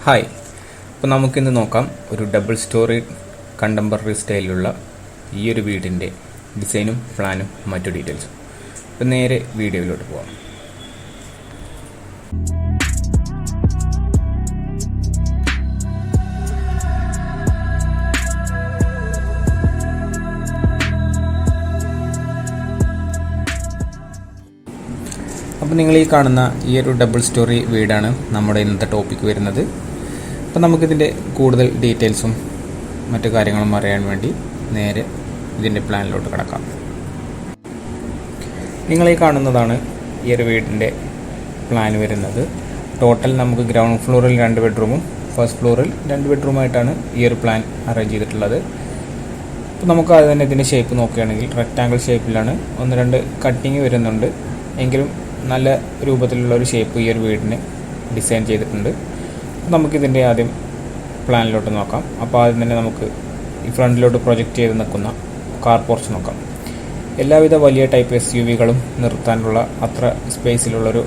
Hi, അപ്പോൾ നമുക്കിന്ന് നോക്കാം ഒരു ഡബിൾ സ്റ്റോറി കണ്ടംപററി സ്റ്റൈലിലുള്ള ഈ ഒരു വീടിൻ്റെ ഡിസൈനും പ്ലാനും മറ്റു ഡീറ്റെയിൽസും. അപ്പോൾ നേരെ വീഡിയോയിലോട്ട് പോകാം. അപ്പോൾ നിങ്ങൾ ഈ കാണുന്ന ഈ ഒരു ഡബിൾ സ്റ്റോറി വീടാണ് നമ്മുടെ ഇന്നത്തെ ടോപ്പിക് വരുന്നത്. അപ്പോൾ നമുക്കിതിൻ്റെ കൂടുതൽ ഡീറ്റെയിൽസും മറ്റു കാര്യങ്ങളും അറിയാൻ വേണ്ടി നേരെ ഇതിൻ്റെ പ്ലാനിലോട്ട് കിടക്കാം. നിങ്ങൾ ഈ കാണുന്നതാണ് ഈ ഒരു വീടിൻ്റെ പ്ലാൻ വരുന്നത്. ടോട്ടൽ നമുക്ക് ഗ്രൗണ്ട് ഫ്ലോറിൽ 2 ബെഡ്റൂമും ഫസ്റ്റ് ഫ്ലോറിൽ 2 ബെഡ്റൂമായിട്ടാണ് ഈ ഒരു പ്ലാൻ അറേഞ്ച് ചെയ്തിട്ടുള്ളത്. അപ്പോൾ നമുക്ക് അത് തന്നെ ഇതിൻ്റെ ഷേപ്പ് നോക്കുകയാണെങ്കിൽ റെക്റ്റാങ്കിൾ ഷേപ്പിലാണ് 1-2 കട്ടിങ് വരുന്നുണ്ട്. എങ്കിലും നല്ല രൂപത്തിലുള്ള ഒരു ഷേപ്പ് ഈ ഒരു വീടിന് ഡിസൈൻ ചെയ്തിട്ടുണ്ട്. നമുക്കിതിൻ്റെ ആദ്യം പ്ലാനിലോട്ട് നോക്കാം. അപ്പോൾ ആദ്യം തന്നെ നമുക്ക് ഈ ഫ്രണ്ടിലോട്ട് പ്രൊജക്റ്റ് ചെയ്ത് നിൽക്കുന്ന കാർ പോർച്ച് നോക്കാം. എല്ലാവിധ വലിയ ടൈപ്പ് SUVകളും നിർത്താനുള്ള അത്ര സ്പേസിലുള്ളൊരു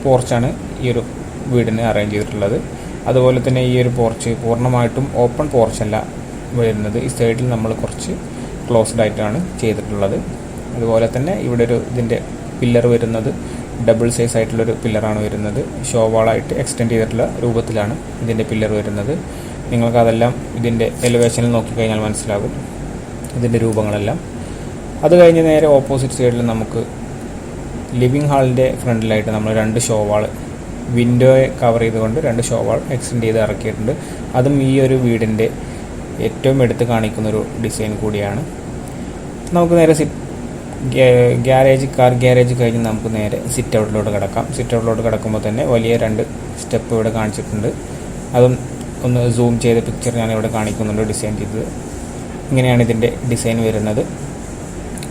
പോർച്ചാണ് ഈ ഒരു വീടിന് അറേഞ്ച് ചെയ്തിട്ടുള്ളത്. അതുപോലെ തന്നെ ഈ ഒരു പോർച്ച് പൂർണ്ണമായിട്ടും ഓപ്പൺ പോർച്ചല്ല വരുന്നത്. ഈ സൈഡിൽ നമ്മൾ കുറച്ച് ക്ലോസ്ഡ് ആയിട്ടാണ് ചെയ്തിട്ടുള്ളത്. അതുപോലെ തന്നെ ഇവിടെ ഒരു ഇതിൻ്റെ പില്ലർ വരുന്നത് ഡബിൾ സൈസ് ആയിട്ടുള്ളൊരു പില്ലറാണ് വരുന്നത്. ഷോവാളായിട്ട് എക്സ്റ്റെൻഡ് ചെയ്തിട്ടുള്ള രൂപത്തിലാണ് ഇതിൻ്റെ പില്ലർ വരുന്നത്. നിങ്ങൾക്കതെല്ലാം ഇതിൻ്റെ എലിവേഷനിൽ നോക്കിക്കഴിഞ്ഞാൽ മനസ്സിലാകും ഇതിൻ്റെ രൂപങ്ങളെല്ലാം. അത് കഴിഞ്ഞ് നേരെ ഓപ്പോസിറ്റ് സൈഡിൽ നമുക്ക് ലിവിങ് ഹാളിൻ്റെ ഫ്രണ്ടിലായിട്ട് നമ്മൾ 2 ഷോവാൾ വിൻഡോയെ കവർ ചെയ്തുകൊണ്ട് 2 ഷോവാൾ എക്സ്റ്റെൻഡ് ചെയ്ത് ഇറക്കിയിട്ടുണ്ട്. അതും ഈ ഒരു വീടിൻ്റെ ഏറ്റവും എടുത്ത് കാണിക്കുന്നൊരു ഡിസൈൻ കൂടിയാണ്. നമുക്ക് നേരെ കാർ ഗ്യാരേജ് കഴിഞ്ഞ് നമുക്ക് നേരെ സിറ്റ് ഔട്ടിലോട്ട് കിടക്കാം. സിറ്റ് ഔട്ടിലോട്ട് കിടക്കുമ്പോൾ തന്നെ വലിയ 2 സ്റ്റെപ്പ് ഇവിടെ കാണിച്ചിട്ടുണ്ട്. അതും ഒന്ന് സൂം ചെയ്ത പിക്ചർ ഞാൻ ഇവിടെ കാണിക്കുന്നുണ്ട് ഡിസൈൻ ചെയ്തത്. ഇങ്ങനെയാണ് ഇതിൻ്റെ ഡിസൈൻ വരുന്നത്.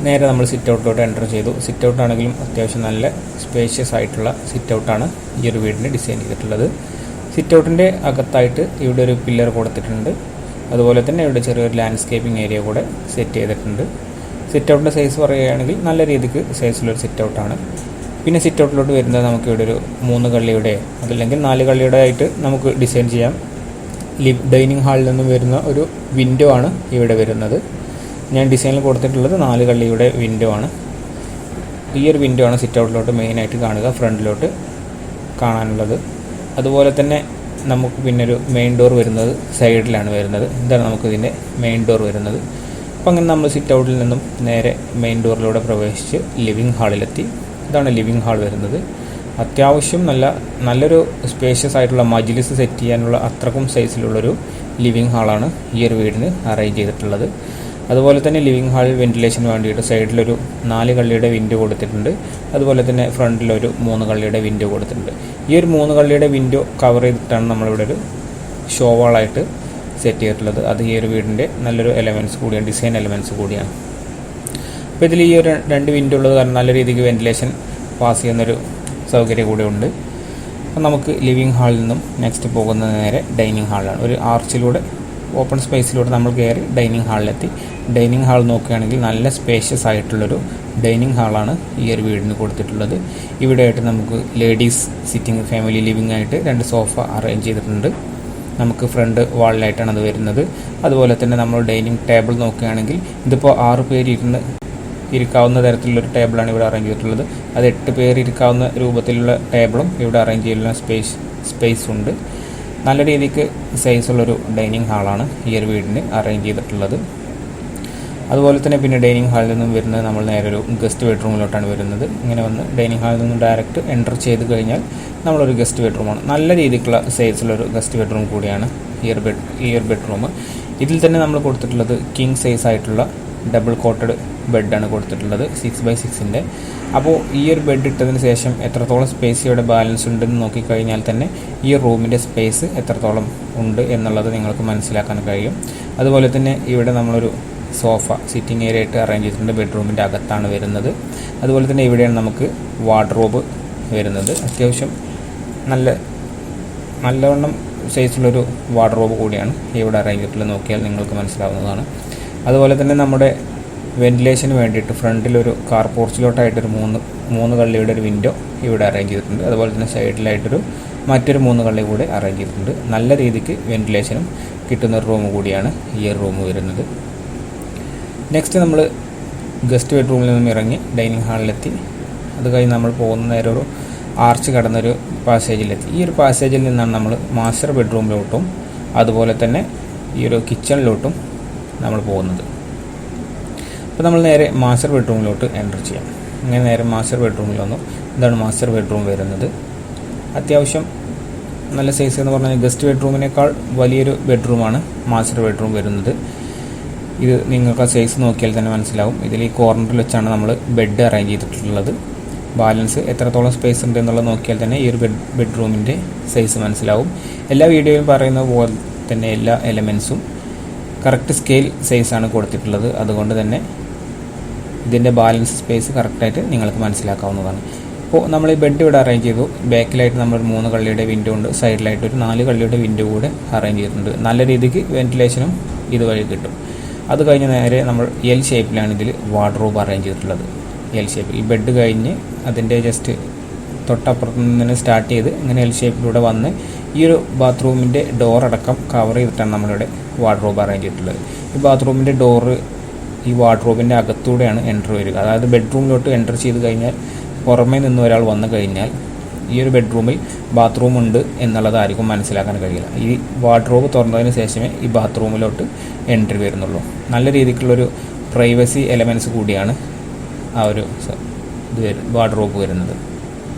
നേരെ നമ്മൾ സിറ്റ് ഔട്ടിലോട്ട് എൻ്റർ ചെയ്തു. സിറ്റ് ഔട്ടാണെങ്കിലും അത്യാവശ്യം നല്ല സ്പേഷ്യസ് ആയിട്ടുള്ള സിറ്റ് ഔട്ടാണ് ഈ ഒരു വീടിന് ഡിസൈൻ ചെയ്തിട്ടുള്ളത്. സിറ്റ് ഔട്ടിൻ്റെ അകത്തായിട്ട് ഇവിടെ ഒരു പില്ലർ കൊടുത്തിട്ടുണ്ട്. അതുപോലെ തന്നെ ഇവിടെ ചെറിയൊരു ലാൻഡ്സ്കേപ്പിംഗ് ഏരിയ കൂടെ സെറ്റ് ചെയ്തിട്ടുണ്ട്. സിറ്റ് ഔട്ടിൻ്റെ സൈസ് പറയുകയാണെങ്കിൽ നല്ല രീതിക്ക് സൈസിലൊരു സിറ്റ് ഔട്ടാണ്. പിന്നെ സിറ്റ് ഔട്ടിലോട്ട് വരുന്നത് നമുക്ക് ഇവിടെ ഒരു 3 കള്ളിയുടെ അതല്ലെങ്കിൽ 4 കള്ളിയുടെ ആയിട്ട് നമുക്ക് ഡിസൈൻ ചെയ്യാം. ഡൈനിങ് ഹാളിൽ നിന്നും വരുന്ന ഒരു വിൻഡോ ആണ് ഇവിടെ വരുന്നത്. ഞാൻ ഡിസൈനിൽ കൊടുത്തിട്ടുള്ളത് 4 കള്ളിയുടെ വിൻഡോ ആണ്. ഈ ഒരു വിൻഡോ ആണ് സിറ്റ് ഔട്ടിലോട്ട് മെയിനായിട്ട് കാണുക, ഫ്രണ്ടിലോട്ട് കാണാനുള്ളത്. അതുപോലെ തന്നെ നമുക്ക് പിന്നെ ഒരു മെയിൻ ഡോർ വരുന്നത് സൈഡിലാണ് വരുന്നത്. ഇതാണ് നമുക്കിതിൻ്റെ മെയിൻ ഡോർ വരുന്നത്. അപ്പം അങ്ങനെ നമ്മൾ സിറ്റ് ഔട്ടിൽ നിന്നും നേരെ മെയിൻ ഡോറിലൂടെ പ്രവേശിച്ച് ലിവിങ് ഹാളിലെത്തി. ഇതാണ് ലിവിങ് ഹാൾ വരുന്നത്. അത്യാവശ്യം നല്ലൊരു സ്പേഷ്യസ് ആയിട്ടുള്ള മജ്ലിസ് സെറ്റ് ചെയ്യാനുള്ള അത്രക്കും സൈസിലുള്ളൊരു ലിവിങ് ഹാളാണ് ഈ ഒരു വീടിന് അറേഞ്ച് ചെയ്തിട്ടുള്ളത്. അതുപോലെ തന്നെ ലിവിങ് ഹാളിൽ വെന്റിലേഷന് വേണ്ടിയിട്ട് സൈഡിലൊരു 4 കള്ളിയുടെ വിൻഡോ കൊടുത്തിട്ടുണ്ട്. അതുപോലെ തന്നെ ഫ്രണ്ടിലൊരു 3 കള്ളിയുടെ വിൻഡോ കൊടുത്തിട്ടുണ്ട്. ഈ ഒരു 3 കള്ളിയുടെ വിൻഡോ കവർ ചെയ്തിട്ടാണ് നമ്മളിവിടെ ഒരു ഷോവാളായിട്ട് സെറ്റ് ചെയ്തിട്ടുള്ളത്. അത് ഈ ഒരു വീടിൻ്റെ നല്ലൊരു എലമെൻറ്റ്സ് കൂടിയാണ്, ഡിസൈൻ എലമെൻറ്റ്സ് കൂടിയാണ്. അപ്പോൾ ഇതിൽ ഈ ഒരു 2 വിൻഡോ ഉള്ളത് കാരണം നല്ല രീതിക്ക് വെന്റിലേഷൻ പാസ് ചെയ്യുന്നൊരു സൗകര്യം കൂടെ ഉണ്ട്. അപ്പം നമുക്ക് ലിവിങ് ഹാളിൽ നിന്നും നെക്സ്റ്റ് പോകുന്നത് നേരെ ഡൈനിങ് ഹാളിലാണ്. ഒരു ആർച്ചിലൂടെ ഓപ്പൺ സ്പേസിലൂടെ നമ്മൾ കയറി ഡൈനിങ് ഹാളിലെത്തി. ഡൈനിങ് ഹാൾ നോക്കുകയാണെങ്കിൽ നല്ല സ്പേഷ്യസ് ആയിട്ടുള്ളൊരു ഡൈനിങ് ഹാളാണ് ഈ ഒരു വീടിന് കൊടുത്തിട്ടുള്ളത്. ഇവിടെയായിട്ട് നമുക്ക് ലേഡീസ് സിറ്റിംഗ് ഫാമിലി ലിവിങ് ആയിട്ട് 2 സോഫ അറേഞ്ച് ചെയ്തിട്ടുണ്ട്. നമുക്ക് ഫ്രണ്ട് വാളിലായിട്ടാണ് അത് വരുന്നത്. അതുപോലെ തന്നെ നമ്മൾ ഡൈനിങ് ടേബിൾ നോക്കുകയാണെങ്കിൽ ഇതിപ്പോൾ 6 പേര് ഇരിക്കാവുന്ന തരത്തിലുള്ളൊരു ടേബിളാണ് ഇവിടെ അറേഞ്ച് ചെയ്തിട്ടുള്ളത്. അത് 8 പേര് ഇരിക്കാവുന്ന രൂപത്തിലുള്ള ടേബിളും ഇവിടെ അറേഞ്ച് ചെയ്യുന്ന സ്പേസ് ഉണ്ട്. നല്ല രീതിക്ക് സൈസുള്ളൊരു ഡൈനിങ് ഹാളാണ് ഈ ഒരു വീടിന് അറേഞ്ച് ചെയ്തിട്ടുള്ളത്. അതുപോലെ തന്നെ പിന്നെ ഡൈനിങ് ഹാളിൽ നിന്നും വരുന്നത് നമ്മൾ നേരെ ഒരു ഗസ്റ്റ് ബെഡ്റൂമിലോട്ടാണ് വരുന്നത്. ഇങ്ങനെ വന്ന് ഡൈനിങ് ഹാളിൽ നിന്നും ഡയറക്റ്റ് എൻ്റർ ചെയ്ത് കഴിഞ്ഞാൽ നമ്മളൊരു ഗസ്റ്റ് ബെഡ്റൂമാണ്. നല്ല രീതിക്കുള്ള സൈസിലൊരു ഗസ്റ്റ് ബെഡ്റൂം കൂടിയാണ് ഈ ഒരു ബെഡ്റൂം. ഇതിൽ തന്നെ നമ്മൾ കൊടുത്തിട്ടുള്ളത് കിങ് സൈസ് ആയിട്ടുള്ള ഡബിൾ കോട്ടഡ് ബെഡാണ് കൊടുത്തിട്ടുള്ളത് 6x6. അപ്പോൾ ഈ ഒരു ബെഡ് ഇട്ടതിന് ശേഷം എത്രത്തോളം സ്പേസ് ഇവിടെ ബാലൻസ് ഉണ്ടെന്ന് നോക്കിക്കഴിഞ്ഞാൽ തന്നെ ഈ റൂമിൻ്റെ സ്പേസ് എത്രത്തോളം ഉണ്ട് എന്നുള്ളത് നിങ്ങൾക്ക് മനസ്സിലാക്കാൻ കഴിയും. അതുപോലെ തന്നെ ഇവിടെ നമ്മളൊരു സോഫ സിറ്റിംഗ് ഏരിയ ആയിട്ട് അറേഞ്ച് ചെയ്തിട്ടുണ്ട്. ബെഡ്റൂമിൻ്റെ അകത്താണ് വരുന്നത്. അതുപോലെ തന്നെ ഇവിടെയാണ് നമുക്ക് വാർഡ്രോബ് വരുന്നത്. അത്യാവശ്യം നല്ലവണ്ണം സൈസുള്ളൊരു വാർഡ്രോബ് കൂടിയാണ് ഇവിടെ അറേഞ്ച് ചെയ്തിട്ടുള്ളത്. നോക്കിയാൽ നിങ്ങൾക്ക് മനസ്സിലാവുന്നതാണ്. അതുപോലെ തന്നെ നമ്മുടെ വെന്റിലേഷന് വേണ്ടിയിട്ട് ഫ്രണ്ടിലൊരു കാർ പോർച്ചിലോട്ടായിട്ടൊരു 3 കള്ളിയുടെ ഒരു വിൻഡോ ഇവിടെ അറേഞ്ച് ചെയ്തിട്ടുണ്ട്. അതുപോലെ തന്നെ സൈഡിലായിട്ടൊരു മറ്റൊരു 3 കള്ളി കൂടെ അറേഞ്ച് ചെയ്തിട്ടുണ്ട്. നല്ല രീതിക്ക് വെന്റിലേഷനും കിട്ടുന്ന ഒരു റൂം കൂടിയാണ് ഈ ഒരു റൂം വരുന്നത്. നെക്സ്റ്റ് നമ്മൾ ഗസ്റ്റ് ബെഡ്റൂമിൽ നിന്നും ഇറങ്ങി ഡൈനിങ് ഹാളിലെത്തി. അത് കഴിഞ്ഞ് നമ്മൾ പോകുന്ന നേരെ ഒരു ആർച്ച് കടന്നൊരു പാസേജിലെത്തി. ഈ ഒരു പാസേജിൽ നിന്നാണ് നമ്മൾ മാസ്റ്റർ ബെഡ്റൂമിലോട്ടും അതുപോലെ തന്നെ ഈ ഒരു കിച്ചണിലോട്ടും നമ്മൾ പോകുന്നത്. അപ്പോൾ നമ്മൾ നേരെ മാസ്റ്റർ ബെഡ്റൂമിലോട്ട് എൻ്റർ ചെയ്യാം. അങ്ങനെ നേരെ മാസ്റ്റർ ബെഡ്റൂമിൽ വന്നു. ഇതാണ് മാസ്റ്റർ ബെഡ്റൂം വരുന്നത്. അത്യാവശ്യം നല്ല സൈസ് എന്ന് പറഞ്ഞാൽ ഗസ്റ്റ് ബെഡ്റൂമിനേക്കാൾ വലിയൊരു ബെഡ്റൂമാണ് മാസ്റ്റർ ബെഡ്റൂം വരുന്നത്. ഇത് നിങ്ങൾക്ക് ആ സൈസ് നോക്കിയാൽ തന്നെ മനസ്സിലാവും. ഇതിൽ ഈ കോർണറിൽ വെച്ചാണ് നമ്മൾ ബെഡ് അറേഞ്ച് ചെയ്തിട്ടുള്ളത്. ബാലൻസ് എത്രത്തോളം സ്പേസ് ഉണ്ട് എന്നുള്ളത് നോക്കിയാൽ തന്നെ ഈ ഒരു ബെഡ്റൂമിൻ്റെ സൈസ് മനസ്സിലാവും. എല്ലാ വീഡിയോയിലും പറയുന്നത് പോലെ തന്നെ എല്ലാ എലമെൻസും കറക്റ്റ് സ്കെയിൽ സൈസാണ് കൊടുത്തിട്ടുള്ളത്. അതുകൊണ്ട് തന്നെ ഇതിൻ്റെ ബാലൻസ് സ്പേസ് കറക്റ്റായിട്ട് നിങ്ങൾക്ക് മനസ്സിലാക്കാവുന്നതാണ്. അപ്പോൾ നമ്മൾ ഈ ബെഡ് ഇവിടെ അറേഞ്ച് ചെയ്തു. ബാക്കിലായിട്ട് നമ്മൾ 3 കള്ളിയുടെ വിൻഡോ ഉണ്ട്. സൈഡിലായിട്ട് ഒരു 4 കള്ളിയുടെ വിൻഡോ കൂടെ അറേഞ്ച് ചെയ്തിട്ടുണ്ട്. നല്ല രീതിക്ക് വെന്റിലേഷനും ഇതുവഴി കിട്ടും. അത് കഴിഞ്ഞ് നേരെ നമ്മൾ എൽ ഷേപ്പിലാണ് ഇതിൽ വാർഡ്രോബ് അറേഞ്ച് ചെയ്തിട്ടുള്ളത്. എൽ ഷേപ്പിൽ ഈ ബെഡ് കഴിഞ്ഞ് അതിൻ്റെ ജസ്റ്റ് തൊട്ടപ്പുറത്ത് നിന്ന് സ്റ്റാർട്ട് ചെയ്ത് ഇങ്ങനെ എൽ ഷേപ്പിലൂടെ വന്ന് ഈ ഒരു ബാത്റൂമിൻ്റെ ഡോറടക്കം കവർ ചെയ്തിട്ടാണ് നമ്മളിവിടെ വാർഡ്രോബ് അറേഞ്ച് ചെയ്തിട്ടുള്ളത്. ഈ ബാത്റൂമിൻ്റെ ഡോറ് ഈ വാർഡ്രോബിൻ്റെ അകത്തൂടെയാണ് എൻ്റർ വരിക. അതായത് ബെഡ്റൂമിലോട്ട് എൻ്റർ ചെയ്ത് കഴിഞ്ഞാൽ പുറമേ നിന്ന് ഒരാൾ വന്നു കഴിഞ്ഞാൽ ഈ ഒരു ബെഡ്റൂമിൽ ബാത്റൂം ഉണ്ട് എന്നുള്ളത് ആർക്കും മനസ്സിലാക്കാൻ കഴിയില്ല. ഈ വാർഡ്രോബ് തുറന്നതിന് ശേഷമേ ഈ ബാത്റൂമിലോട്ട് എൻട്രി വരുന്നുള്ളൂ. നല്ല രീതിക്കുള്ളൊരു പ്രൈവസി എലമെൻറ്റ്സ് കൂടിയാണ് ആ ഒരു വാർഡ്രോബ് വരുന്നത്.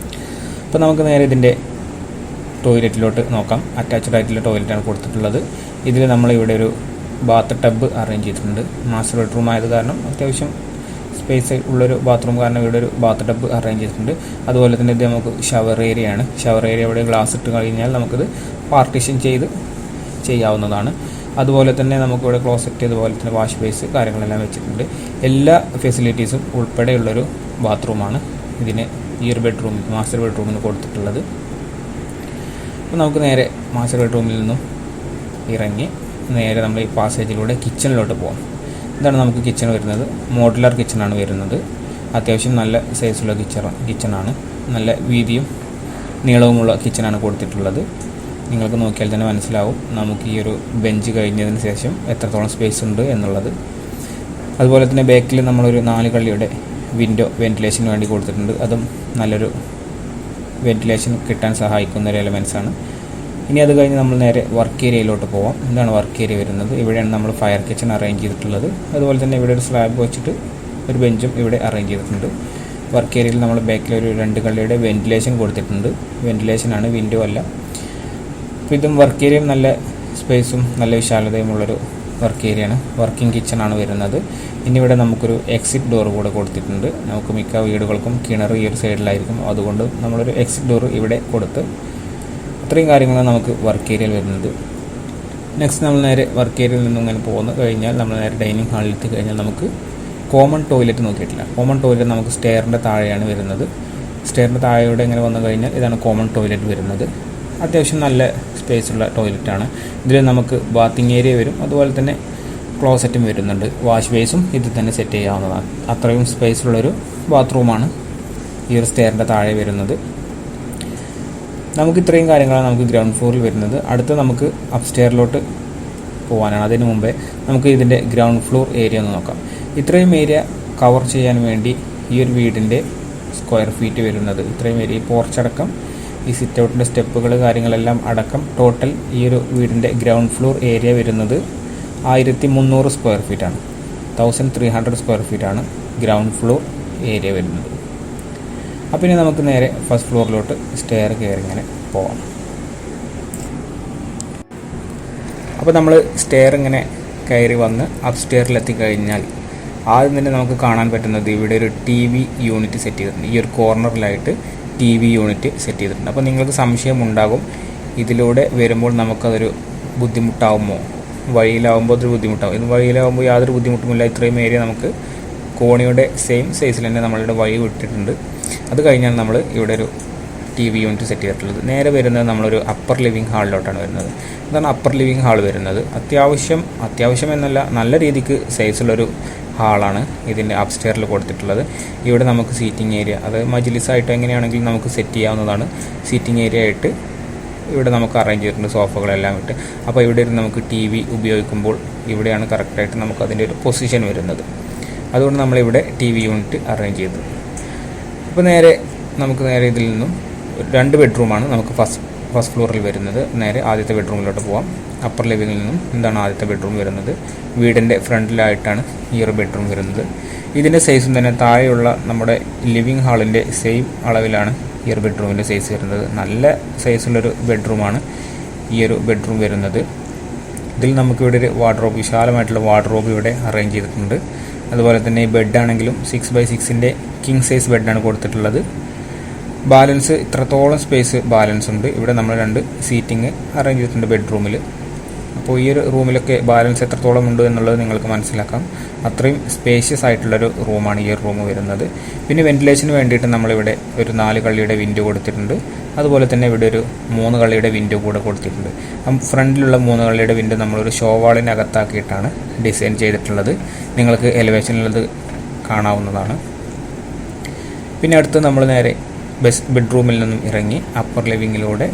അപ്പോൾ നമുക്ക് നേരെ ഇതിൻ്റെ ടോയ്ലറ്റിലോട്ട് നോക്കാം. അറ്റാച്ച്ഡ് ആയിട്ടുള്ള ടോയ്ലറ്റാണ് കൊടുത്തിട്ടുള്ളത്. ഇതിൽ നമ്മളിവിടെ ഒരു ബാത്ത് ടബ് അറേഞ്ച് ചെയ്തിട്ടുണ്ട്. മാസ്റ്റർ ബെഡ്റൂം ആയത് കാരണം അത്യാവശ്യം സ്പേസ് ഉള്ളൊരു ബാത്റൂം കാരണം ഇവിടെ ഒരു ബാത്ത് ടബ് അറേഞ്ച് ചെയ്തിട്ടുണ്ട്. അതുപോലെ തന്നെ ഇത് നമുക്ക് ഷവർ ഏരിയ ആണ്. ഷവർ ഏരിയ ഇവിടെ ഗ്ലാസ് ഇട്ട് കഴിഞ്ഞാൽ നമുക്കിത് പാർട്ടീഷൻ ചെയ്ത് ചെയ്യാവുന്നതാണ്. അതുപോലെ തന്നെ നമുക്കിവിടെ ക്ലോസറ്റ് അതുപോലെ തന്നെ വാഷ് ബേസ് കാര്യങ്ങളെല്ലാം വെച്ചിട്ടുണ്ട്. എല്ലാ ഫെസിലിറ്റീസും ഉൾപ്പെടെയുള്ളൊരു ബാത്റൂമാണ് ഇതിന് ഈ ഒരു ബെഡ്റൂമിൽ മാസ്റ്റർ ബെഡ്റൂമിന് കൊടുത്തിട്ടുള്ളത്. അപ്പോൾ നമുക്ക് നേരെ മാസ്റ്റർ ബെഡ്റൂമിൽ നിന്നും ഇറങ്ങി നേരെ നമ്മൾ ഈ പാസേജിലൂടെ കിച്ചണിലോട്ട് പോകാം. ഇതാണ് നമുക്ക് കിച്ചൺ വരുന്നത്. മോഡുലാർ കിച്ചണാണ് വരുന്നത്. അത്യാവശ്യം നല്ല സൈസുള്ള കിച്ചണാണ്. നല്ല വീതിയും നീളവുമുള്ള കിച്ചണാണ് കൊടുത്തിട്ടുള്ളത്. നിങ്ങൾക്ക് നോക്കിയാൽ തന്നെ മനസ്സിലാവും നമുക്ക് ഈ ഒരു ബെഞ്ച് കഴിഞ്ഞതിന് ശേഷം എത്രത്തോളം സ്പേസ് ഉണ്ട് എന്നുള്ളത്. അതുപോലെ തന്നെ ബാക്കിൽ നമ്മളൊരു 4 കള്ളിയുടെ വിൻഡോ വെന്റിലേഷന് വേണ്ടി കൊടുത്തിട്ടുണ്ട്. അതും നല്ലൊരു വെന്റിലേഷൻ കിട്ടാൻ സഹായിക്കുന്ന ഒരു എലമെൻസാണ്. ഇനി അത് കഴിഞ്ഞ് നമ്മൾ നേരെ വർക്ക് ഏരിയയിലോട്ട് പോകാം. ഇതാണ് വർക്ക് ഏരിയ വരുന്നത്. ഇവിടെയാണ് നമ്മൾ ഫയർ കിച്ചൺ അറേഞ്ച് ചെയ്തിട്ടുള്ളത്. അതുപോലെ തന്നെ ഇവിടെ ഒരു സ്ലാബ് വെച്ചിട്ട് ഒരു ബെഞ്ചും ഇവിടെ അറേഞ്ച് ചെയ്തിട്ടുണ്ട്. വർക്ക് ഏരിയയിൽ നമ്മൾ ബാക്കിൽ ഒരു 2 കള്ളിയുടെ വെന്റിലേഷൻ കൊടുത്തിട്ടുണ്ട്. വെന്റിലേഷനാണ്, വിൻഡോ അല്ല. അപ്പോൾ ഇതും വർക്ക് ഏരിയയും നല്ല സ്പേസും നല്ല വിശാലതയുമുള്ളൊരു വർക്ക് ഏരിയയാണ്. വർക്കിംഗ് കിച്ചണാണ് വരുന്നത്. ഇനി ഇവിടെ നമുക്കൊരു എക്സിറ്റ് ഡോർ കൂടെ കൊടുത്തിട്ടുണ്ട്. നമുക്ക് മിക്ക വീടുകൾക്കും കിണർ ഈ ഒരു സൈഡിലായിരിക്കും. അതുകൊണ്ട് നമ്മളൊരു എക്സിറ്റ് ഡോർ ഇവിടെ കൊടുത്ത് ഇത്രയും കാര്യങ്ങളാണ് നമുക്ക് വർക്ക് ഏരിയയിൽ വരുന്നത്. നെക്സ്റ്റ് നമ്മൾ നേരെ വർക്ക് ഏരിയയിൽ നിന്നും ഇങ്ങനെ പോകുന്നു കഴിഞ്ഞാൽ നമ്മൾ നേരെ ഡൈനിങ് ഹാളിൽ എത്തി കഴിഞ്ഞാൽ നമുക്ക് കോമൺ ടോയ്ലറ്റ് നോക്കിയിട്ടില്ല. കോമൺ ടോയ്ലറ്റ് നമുക്ക് സ്റ്റെയറിൻ്റെ താഴെയാണ് വരുന്നത്. സ്റ്റെയറിൻ്റെ താഴെയോടെ ഇങ്ങനെ വന്നു കഴിഞ്ഞാൽ ഇതാണ് കോമൺ ടോയ്ലറ്റ് വരുന്നത്. അത്യാവശ്യം നല്ല സ്പേസുള്ള ടോയ്ലറ്റാണ്. ഇതിൽ നമുക്ക് ബാത്തിങ് ഏരിയ വരും. അതുപോലെ തന്നെ ക്ലോസറ്റും വരുന്നുണ്ട്. വാഷ് ബേസും ഇതിൽ തന്നെ സെറ്റ് ചെയ്യാവുന്നതാണ്. അത്രയും സ്പേസുള്ളൊരു ബാത്റൂമാണ് ഈ ഒരു സ്റ്റെയറിൻ്റെ താഴെ വരുന്നത്. നമുക്ക് ഇത്രയും കാര്യങ്ങളാണ് നമുക്ക് ഗ്രൗണ്ട് ഫ്ലോറിൽ വരുന്നത്. അടുത്ത് നമുക്ക് അപ്സ്റ്റെയറിലോട്ട് പോകാനാണ്. അതിന് മുമ്പേ നമുക്ക് ഇതിൻ്റെ ഗ്രൗണ്ട് ഫ്ലോർ ഏരിയ ഒന്ന് നോക്കാം. ഇത്രയും ഏരിയ കവർ ചെയ്യാൻ വേണ്ടി ഈ ഒരു വീടിൻ്റെ സ്ക്വയർ ഫീറ്റ് വരുന്നത് ഇത്രയും ഏരിയ, ഈ പോർച്ചടക്കം ഈ സിറ്റ് ഔട്ടിൻ്റെ സ്റ്റെപ്പുകൾ കാര്യങ്ങളെല്ലാം അടക്കം ടോട്ടൽ ഈ ഒരു വീടിൻ്റെ ഗ്രൗണ്ട് ഫ്ലോർ ഏരിയ വരുന്നത് 1300 സ്ക്വയർ ഫീറ്റാണ്. 1300 സ്ക്വയർ ഫീറ്റാണ് ഗ്രൗണ്ട് ഫ്ലോർ ഏരിയ വരുന്നത്. അപ്പോൾ ഇനി നമുക്ക് നേരെ ഫസ്റ്റ് ഫ്ലോറിലോട്ട് സ്റ്റെയർ കയറി ഇങ്ങനെ പോകാം. അപ്പോൾ നമ്മൾ സ്റ്റെയർ ഇങ്ങനെ കയറി വന്ന് അപ്സ്റ്റെയറിലെത്തി കഴിഞ്ഞാൽ ആദ്യം തന്നെ നമുക്ക് കാണാൻ പറ്റുന്നത് ഇവിടെ ഒരു TV യൂണിറ്റ് സെറ്റ് ചെയ്തിട്ടുണ്ട്. ഈ ഒരു കോർണറിലായിട്ട് TV യൂണിറ്റ് സെറ്റ് ചെയ്തിട്ടുണ്ട്. അപ്പോൾ നിങ്ങൾക്ക് സംശയമുണ്ടാകും ഇതിലൂടെ വരുമ്പോൾ നമുക്കതൊരു ബുദ്ധിമുട്ടാവുമോ, വഴിയിലാവുമ്പോൾ അതൊരു ബുദ്ധിമുട്ടാവും. ഇത് വഴിയിലാവുമ്പോൾ യാതൊരു ബുദ്ധിമുട്ടുമില്ല. ഇത്രയും ഏരിയ നമുക്ക് കോണിയുടെ സെയിം സൈസിൽ തന്നെ നമ്മളിവിടെ വഴി വിട്ടിട്ടുണ്ട്. അത് കഴിഞ്ഞാൽ നമ്മൾ ഇവിടെ ഒരു TV യൂണിറ്റ് സെറ്റ് ചെയ്തിട്ടുള്ളത്. നേരെ വരുന്നത് നമ്മളൊരു അപ്പർ ലിവിങ് ഹാളിലോട്ടാണ് വരുന്നത്. ഇതാണ് അപ്പർ ലിവിങ് ഹാൾ വരുന്നത്. അത്യാവശ്യം എന്നല്ല നല്ല രീതിക്ക് സൈസുള്ളൊരു ഹാളാണ് ഇതിൻ്റെ അപ്സ്റ്റെയറിൽ കൊടുത്തിട്ടുള്ളത്. ഇവിടെ നമുക്ക് സീറ്റിംഗ് ഏരിയ, അത് മജ്ലിസായിട്ട് എങ്ങനെയാണെങ്കിലും നമുക്ക് സെറ്റ് ചെയ്യാവുന്നതാണ്. സീറ്റിംഗ് ഏരിയ ആയിട്ട് ഇവിടെ നമുക്ക് അറേഞ്ച് ചെയ്തിട്ടുണ്ട് സോഫകളെല്ലാം ഇട്ട്. അപ്പോൾ ഇവിടെ ഇരുന്ന് നമുക്ക് TV ഉപയോഗിക്കുമ്പോൾ ഇവിടെയാണ് കറക്റ്റായിട്ട് നമുക്ക് അതിൻ്റെ ഒരു പൊസിഷൻ വരുന്നത്. അതുകൊണ്ട് നമ്മളിവിടെ TV യൂണിറ്റ് അറേഞ്ച് ചെയ്തു. അപ്പോൾ നമുക്ക് നേരെ ഇതിൽ നിന്നും 2 ബെഡ്റൂമാണ് നമുക്ക് ഫസ്റ്റ് ഫ്ലോറിൽ വരുന്നത്. നേരെ ആദ്യത്തെ ബെഡ്റൂമിലോട്ട് പോവാം. അപ്പർ ലിവിങ്ങിൽ നിന്നും എന്താണ് ആദ്യത്തെ ബെഡ്റൂം വരുന്നത്. വീടിൻ്റെ ഫ്രണ്ടിലായിട്ടാണ് ഈ ഒരു ബെഡ്റൂം വരുന്നത്. ഇതിൻ്റെ സൈസും തന്നെ താഴെയുള്ള നമ്മുടെ ലിവിങ് ഹാളിൻ്റെ സെയിം അളവിലാണ് ഈ ഒരു ബെഡ്റൂമിൻ്റെ സൈസ് വരുന്നത്. നല്ല സൈസുള്ളൊരു ബെഡ്റൂമാണ് ഈ ഒരു ബെഡ്റൂം വരുന്നത്. ഇതിൽ നമുക്കിവിടെ ഒരു വാർഡ്രോബ്, വിശാലമായിട്ടുള്ള വാർഡ്രോബ് ഇവിടെ അറേഞ്ച് ചെയ്തിട്ടുണ്ട്. അതുപോലെ തന്നെ ഈ ബെഡാണെങ്കിലും 6x6 കിങ് സൈസ് ബെഡാണ് കൊടുത്തിട്ടുള്ളത്. ബാലൻസ് ഇത്രത്തോളം സ്പേസ് ബാലൻസ് ഉണ്ട്. ഇവിടെ നമ്മൾ 2 സീറ്റിംഗ് അറേഞ്ച് ചെയ്തിട്ടുണ്ട് ബെഡ്റൂമിൽ. അപ്പോൾ ഈ ഒരു റൂമിലൊക്കെ ബാലൻസ് എത്രത്തോളം ഉണ്ട് എന്നുള്ളത് നിങ്ങൾക്ക് മനസ്സിലാക്കാം. അത്രയും സ്പേഷ്യസ് ആയിട്ടുള്ളൊരു റൂമാണ് ഈ ഒരു റൂം വരുന്നത്. പിന്നെ വെന്റിലേഷന് വേണ്ടിയിട്ട് നമ്മളിവിടെ ഒരു 4 കള്ളിയുടെ വിൻഡോ കൊടുത്തിട്ടുണ്ട്. അതുപോലെ തന്നെ ഇവിടെ ഒരു 3 കള്ളിയുടെ വിൻഡോ കൂടെ കൊടുത്തിട്ടുണ്ട്. ഫ്രണ്ടിലുള്ള 3 കള്ളിയുടെ വിൻഡോ നമ്മളൊരു ഷോവാളിനകത്താക്കിയിട്ടാണ് ഡിസൈൻ ചെയ്തിട്ടുള്ളത്. നിങ്ങൾക്ക് എലിവേഷനിലത് കാണാവുന്നതാണ്. പിന്നെ അടുത്ത് നമ്മൾ നേരെ ബെഡ്റൂമിൽ നിന്നും ഇറങ്ങി അപ്പർ ലിവിങ്ങിലൂടെ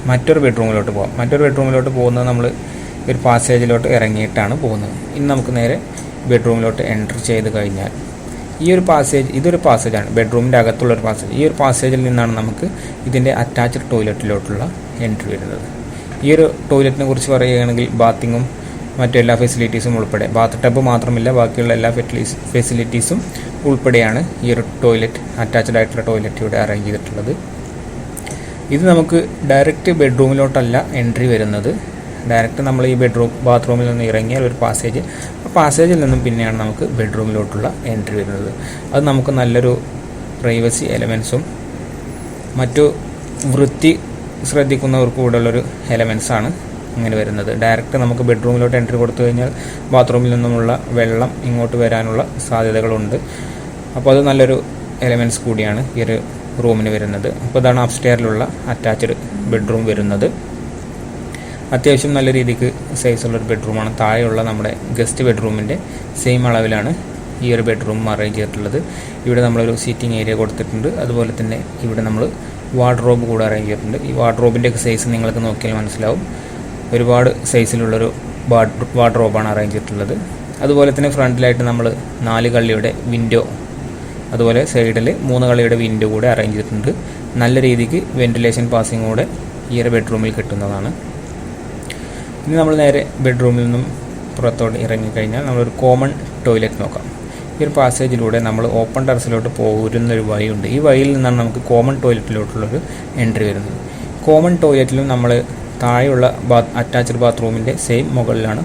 മറ്റൊരു ബെഡ്റൂമിലോട്ട് പോകാം. മറ്റൊരു ബെഡ്റൂമിലോട്ട് പോകുന്നത് നമ്മൾ ഒരു പാസേജിലോട്ട് ഇറങ്ങിയിട്ടാണ് പോകുന്നത്. ഇനി നമുക്ക് നേരെ ബെഡ്റൂമിലോട്ട് എൻ്റർ ചെയ്ത് കഴിഞ്ഞാൽ ഇതൊരു പാസേജാണ്, ബെഡ്റൂമിൻ്റെ അകത്തുള്ളൊരു പാസേജ്. ഈ ഒരു പാസേജിൽ നിന്നാണ് നമുക്ക് ഇതിൻ്റെ അറ്റാച്ച്ഡ് ടോയ്ലറ്റിലോട്ടുള്ള എൻട്രി വരുന്നത്. ഈ ഒരു ടോയ്ലറ്റിനെ കുറിച്ച് പറയുകയാണെങ്കിൽ ബാത്തിങ്ങും മറ്റെല്ലാ ഫെസിലിറ്റീസും ഉൾപ്പെടെ, ബാത്ത് ടബ് മാത്രമല്ല ബാക്കിയുള്ള എല്ലാ ഫെസിലിറ്റീസും ഉൾപ്പെടെയാണ് ഈ ഒരു ടോയ്ലറ്റ്, അറ്റാച്ച്ഡ് ആയിട്ടുള്ള ടോയ്ലറ്റ് ഇവിടെ അറേഞ്ച് ചെയ്തിട്ടുള്ളത്. ഇത് നമുക്ക് ഡയറക്റ്റ് ബെഡ്റൂമിലോട്ടല്ല എൻട്രി വരുന്നത്. ഡയറക്റ്റ് നമ്മൾ ഈ ബാത്റൂമിൽ നിന്ന് ഇറങ്ങിയാൽ ഒരു പാസേജ്, ആ പാസേജിൽ നിന്നും പിന്നെയാണ് നമുക്ക് ബെഡ്റൂമിലോട്ടുള്ള എൻട്രി വരുന്നത്. അത് നമുക്ക് നല്ലൊരു പ്രൈവസി എലമെൻസും മറ്റു വൃത്തി ശ്രദ്ധിക്കുന്നവർക്ക് കൂടെയുള്ളൊരു എലമെൻസാണ് ഇങ്ങനെ വരുന്നത്. ഡയറക്റ്റ് നമുക്ക് ബെഡ്റൂമിലോട്ട് എൻട്രി കൊടുത്തു കഴിഞ്ഞാൽ ബാത്റൂമിൽ നിന്നുമുള്ള വെള്ളം ഇങ്ങോട്ട് വരാനുള്ള സാധ്യതകളുണ്ട്. അപ്പോൾ അത് നല്ലൊരു എലമെൻസ് കൂടിയാണ് ഈ ഒരു റൂമിന് വരുന്നത്. അപ്പോൾ ഇതാണ് അപ്സ്റ്റെയറിലുള്ള അറ്റാച്ച്ഡ് ബെഡ്റൂം വരുന്നത്. അത്യാവശ്യം നല്ല രീതിക്ക് സൈസുള്ളൊരു ബെഡ്റൂമാണ്. താഴെയുള്ള നമ്മുടെ ഗസ്റ്റ് ബെഡ്റൂമിൻ്റെ സെയിം അളവിലാണ് ഈ ഒരു ബെഡ്റൂം അറേഞ്ച് ചെയ്തിട്ടുള്ളത്. ഇവിടെ നമ്മളൊരു സീറ്റിംഗ് ഏരിയ കൊടുത്തിട്ടുണ്ട്. അതുപോലെ തന്നെ ഇവിടെ നമ്മൾ വാർഡ്രോബ് കൂടെ അറേഞ്ച് ചെയ്തിട്ടുണ്ട്. ഈ വാർഡ്രോബിൻ്റെ സൈസ് നിങ്ങൾക്ക് നോക്കിയാൽ മനസ്സിലാവും. ഒരുപാട് സൈസിലുള്ളൊരു വാർഡ്രോബാണ് അറേഞ്ച് ചെയ്തിട്ടുള്ളത്. അതുപോലെ തന്നെ ഫ്രണ്ടിലായിട്ട് നമ്മൾ 4 കള്ളിയുടെ വിൻഡോ, അതുപോലെ സൈഡിൽ 3 കള്ളിയുടെ വിൻഡോ കൂടെ അറേഞ്ച് ചെയ്തിട്ടുണ്ട്. നല്ല രീതിക്ക് വെന്റിലേഷൻ പാസിംഗ് കൂടെ ഈ ഒരു ബെഡ്റൂമിൽ കിട്ടുന്നതാണ്. ഇനി നമ്മൾ നേരെ ബെഡ്റൂമിൽ നിന്നും പുറത്തോട്ട് ഇറങ്ങിക്കഴിഞ്ഞാൽ നമ്മളൊരു കോമൺ ടോയ്ലറ്റ് നോക്കാം. ഈ ഒരു പാസേജിലൂടെ നമ്മൾ ഓപ്പൺ ടെറസിലോട്ട് പോകുന്നൊരു വഴിയുണ്ട്. ഈ വഴിയിൽ നിന്നാണ് നമുക്ക് കോമൺ ടോയ്ലറ്റിലോട്ടുള്ളൊരു എൻട്രി വരുന്നത്. കോമൺ ടോയ്ലറ്റിലും നമ്മൾ താഴെയുള്ള അറ്റാച്ച്ഡ് ബാത്റൂമിൻ്റെ സെയിം മുകളിലാണ്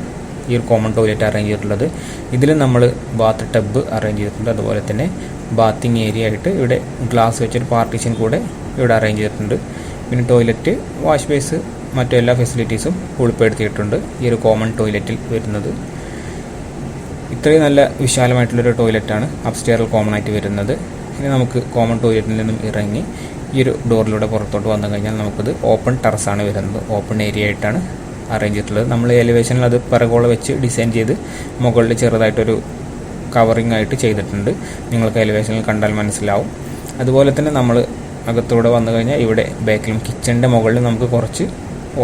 ഈ ഒരു കോമൺ ടോയ്ലറ്റ് അറേഞ്ച് ചെയ്തിട്ടുള്ളത്. ഇതിൽ നമ്മൾ ബാത്ത് ടബ് അറേഞ്ച് ചെയ്തിട്ടുണ്ട്. അതുപോലെ തന്നെ ബാത്തിങ് ഏരിയ ആയിട്ട് ഇവിടെ ഗ്ലാസ് വെച്ചൊരു പാർട്ടീഷൻ കൂടെ ഇവിടെ അറേഞ്ച് ചെയ്തിട്ടുണ്ട്. പിന്നെ ടോയ്ലറ്റ്, വാഷ് ബേസ്, മറ്റെല്ലാ ഫെസിലിറ്റീസും ഉൾപ്പെടുത്തിയിട്ടുണ്ട് ഈ ഒരു കോമൺ ടോയ്ലറ്റിൽ വരുന്നത്. ഇത്രയും നല്ല വിശാലമായിട്ടുള്ളൊരു ടോയ്ലറ്റാണ് അപ്സ്റ്റെയറിൽ കോമൺ ആയിട്ട് വരുന്നത്. ഇനി നമുക്ക് കോമൺ ടോയ്ലറ്റിൽ നിന്നും ഇറങ്ങി ഈ ഒരു ഡോറിലൂടെ പുറത്തോട്ട് വന്നു കഴിഞ്ഞാൽ നമുക്കത് ഓപ്പൺ ടെറസാണ് വരുന്നത്. ഓപ്പൺ ഏരിയ ആയിട്ടാണ് അറേഞ്ച് ചെയ്തിട്ടുള്ളത്. നമ്മൾ എലിവേഷനിൽ അത് പിറകോളം വെച്ച് ഡിസൈൻ ചെയ്ത് മുകളിൽ ചെറുതായിട്ടൊരു കവറിങ് ആയിട്ട് ചെയ്തിട്ടുണ്ട്. നിങ്ങൾക്ക് എലിവേഷനിൽ കണ്ടാൽ മനസ്സിലാവും. അതുപോലെ തന്നെ നമ്മൾ അകത്തൂടെ വന്നു കഴിഞ്ഞാൽ ഇവിടെ ബാക്കിലും കിച്ചണിൻ്റെ മുകളിൽ നമുക്ക് കുറച്ച്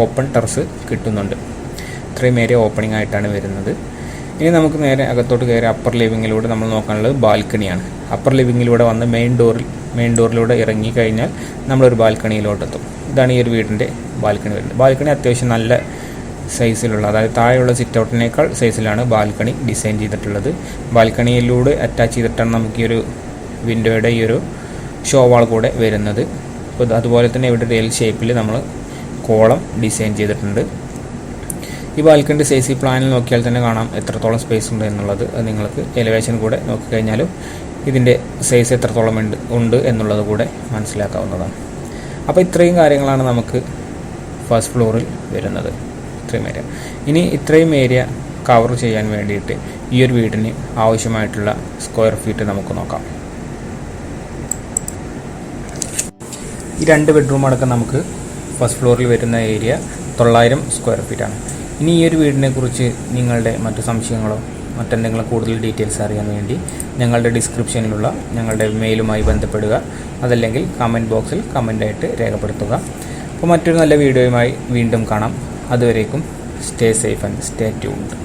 ഓപ്പൺ ടെറസ് കിട്ടുന്നുണ്ട്. ഇത്രയും ഏരിയ ഓപ്പണിംഗ് ആയിട്ടാണ് വരുന്നത്. ഇനി നമുക്ക് നേരെ അകത്തോട്ട് കയറി അപ്പർ ലിവിങ്ങിലൂടെ നമ്മൾ നോക്കാനുള്ളത് ബാൽക്കണിയാണ്. അപ്പർ ലിവിങ്ങിലൂടെ വന്ന് മെയിൻ ഡോറിലൂടെ ഇറങ്ങി കഴിഞ്ഞാൽ നമ്മളൊരു ബാൽക്കണിയിലോട്ടെത്തും. ഇതാണ് ഈ ഒരു വീടിൻ്റെ ബാൽക്കണി വരുന്നത്. ബാൽക്കണി അത്യാവശ്യം നല്ല സൈസിലുള്ള, അതായത് താഴെയുള്ള സിറ്റ് ഔട്ടിനേക്കാൾ സൈസിലാണ് ബാൽക്കണി ഡിസൈൻ ചെയ്തിട്ടുള്ളത്. ബാൽക്കണിയിലൂടെ അറ്റാച്ച് ചെയ്തിട്ടാണ് നമുക്ക് ഈ ഒരു വിൻഡോയുടെ ഈ ഒരു ഷോവാൾ കൂടെ വരുന്നത്. അപ്പോൾ അതുപോലെ തന്നെ ഇവിടെ എൽ ഷേപ്പിൽ നമ്മൾ കോളം ഡിസൈൻ ചെയ്തിട്ടുണ്ട്. ഈ ബാൽക്കണിൻ്റെ സൈസ് ഈ പ്ലാനിൽ നോക്കിയാൽ തന്നെ കാണാം എത്രത്തോളം സ്പേസ് ഉണ്ട് എന്നുള്ളത്. അത് നിങ്ങൾക്ക് എലിവേഷൻ കൂടെ നോക്കിക്കഴിഞ്ഞാലും ഇതിൻ്റെ സൈസ് എത്രത്തോളം ഉണ്ട് എന്നുള്ളത് കൂടെ മനസ്സിലാക്കാവുന്നതാണ്. അപ്പോൾ ഇത്രയും കാര്യങ്ങളാണ് നമുക്ക് ഫസ്റ്റ് ഫ്ലോറിൽ വരുന്നത്. ഇത്രയും ഏരിയ. ഇനി ഇത്രയും ഏരിയ കവർ ചെയ്യാൻ വേണ്ടിയിട്ട് ഈ ഒരു വീടിന് ആവശ്യമായിട്ടുള്ള സ്ക്വയർ ഫീറ്റ് നമുക്ക് നോക്കാം. ഈ 2 ബെഡ്റൂം അടക്കം നമുക്ക് ഫസ്റ്റ് ഫ്ലോറിൽ വരുന്ന ഏരിയ 900 സ്ക്വയർ ഫീറ്റാണ്. ഇനി ഈ ഒരു വീടിനെ കുറിച്ച് നിങ്ങളുടെ മറ്റു സംശയങ്ങളോ മറ്റെന്തെങ്കിലും കൂടുതൽ ഡീറ്റെയിൽസ് അറിയാൻ വേണ്ടി ഞങ്ങളുടെ ഡിസ്ക്രിപ്ഷനിലുള്ള ഞങ്ങളുടെ മെയിലുമായി ബന്ധപ്പെടുക. അതല്ലെങ്കിൽ കമൻറ്റ് ബോക്സിൽ കമൻ്റായിട്ട് രേഖപ്പെടുത്തുക. അപ്പോൾ മറ്റൊരു നല്ല വീഡിയോയുമായി വീണ്ടും കാണാം. അതുവരേക്കും stay safe and stay tuned.